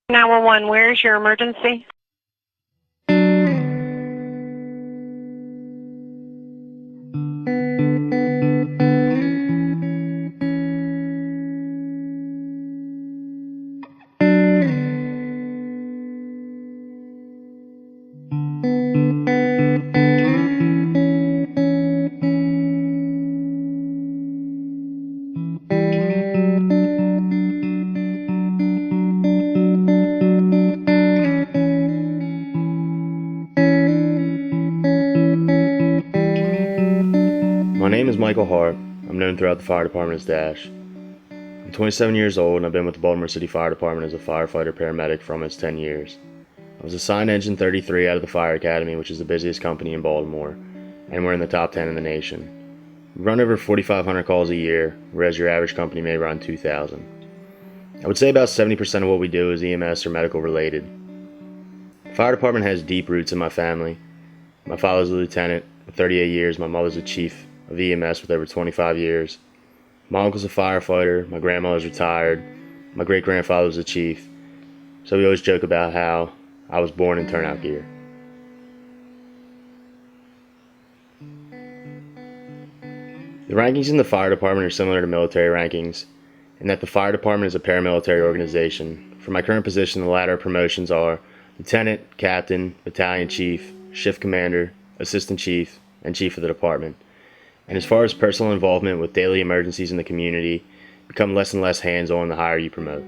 911, where is your emergency? My name is Michael Hart. I'm known throughout the fire department as Dash. I'm 27 years old and I've been with the Baltimore City Fire Department as a firefighter paramedic for almost 10 years. I was assigned Engine 33 out of the Fire Academy, which is the busiest company in Baltimore, and we're in the top 10 in the nation. We run over 4,500 calls a year, whereas your average company may run 2,000. I would say about 70% of what we do is EMS or medical related. The fire department has deep roots in my family. My father's a lieutenant with 38 years, my mother's a chief of EMS with over 25 years. My uncle's a firefighter, my grandmother's retired, my great-grandfather was a chief, so we always joke about how I was born in turnout gear. The rankings in the fire department are similar to military rankings, in that the fire department is a paramilitary organization. For my current position, the ladder promotions are lieutenant, captain, battalion chief, shift commander, assistant chief, and chief of the department. And as far as personal involvement with daily emergencies in the community, become less and less hands-on the higher you promote.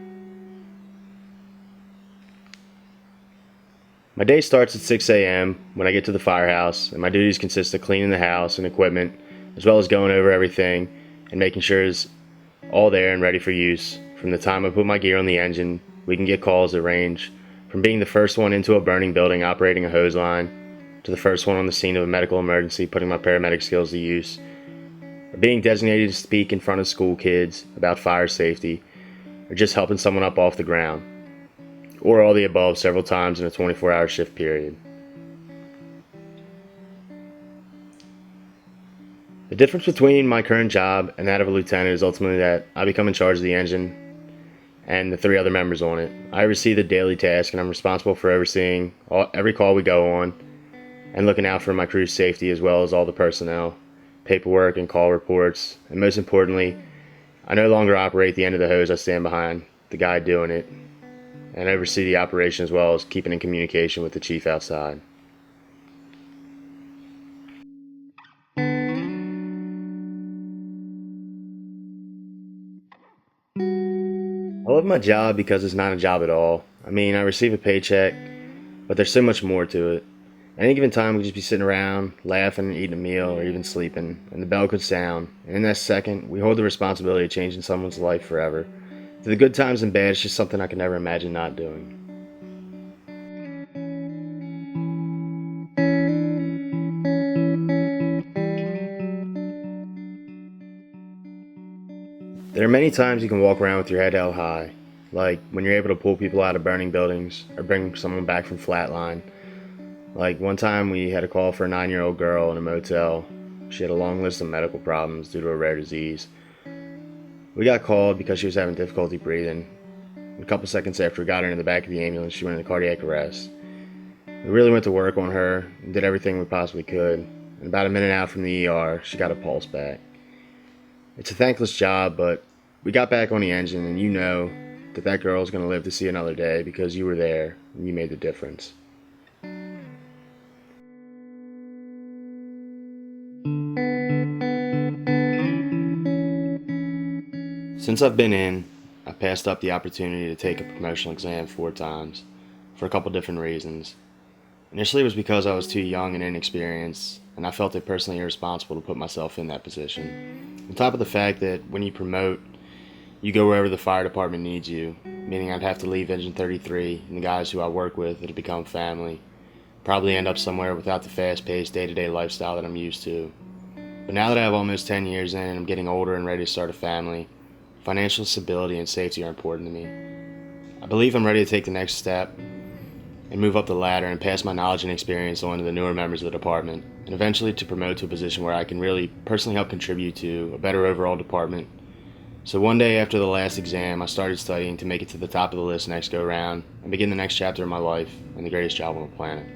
My day starts at 6 a.m. when I get to the firehouse, and my duties consist of cleaning the house and equipment, as well as going over everything and making sure it's all there and ready for use. From the time I put my gear on the engine, we can get calls that range from being the first one into a burning building operating a hose line, to the first one on the scene of a medical emergency putting my paramedic skills to use, or being designated to speak in front of school kids about fire safety, or just helping someone up off the ground, or all the above several times in a 24-hour shift period. The difference between my current job and that of a lieutenant is ultimately that I become in charge of the engine and the 3 other members on it. I receive the daily task and I'm responsible for overseeing every call we go on and looking out for my crew's safety as well as all the personnel, paperwork and call reports, and most importantly, I no longer operate the end of the hose. I stand behind the guy doing it and oversee the operation as well as keeping in communication with the chief outside. I love my job because it's not a job at all. I mean, I receive a paycheck, but there's so much more to it. At any given time, we could just be sitting around, laughing, eating a meal, or even sleeping, and the bell could sound. And in that second, we hold the responsibility of changing someone's life forever. Through the good times and bad, it's just something I could never imagine not doing. There are many times you can walk around with your head held high, like when you're able to pull people out of burning buildings or bring someone back from flatline. Like one time we had a call for a 9-year-old girl in a motel. She had a long list of medical problems due to a rare disease. We got called because she was having difficulty breathing. A couple seconds after we got her in the back of the ambulance, she went into cardiac arrest. We really went to work on her and did everything we possibly could. And about a minute out from the ER, she got her pulse back. It's a thankless job, but we got back on the engine, and you know that that girl's going to live to see another day because you were there and you made the difference. Since I've been in, I passed up the opportunity to take a promotional exam 4 times for a couple different reasons. Initially, it was because I was too young and inexperienced, and I felt it personally irresponsible to put myself in that position. On top of the fact that when you promote, you go wherever the fire department needs you, meaning I'd have to leave Engine 33 and the guys who I work with that have become family, probably end up somewhere without the fast-paced day-to-day lifestyle that I'm used to. But now that I have almost 10 years in and I'm getting older and ready to start a family, financial stability and safety are important to me. I believe I'm ready to take the next step and move up the ladder and pass my knowledge and experience on to the newer members of the department, and eventually to promote to a position where I can really personally help contribute to a better overall department So one day after the last exam, I started studying to make it to the top of the list next go round and begin the next chapter of my life and the greatest job on the planet.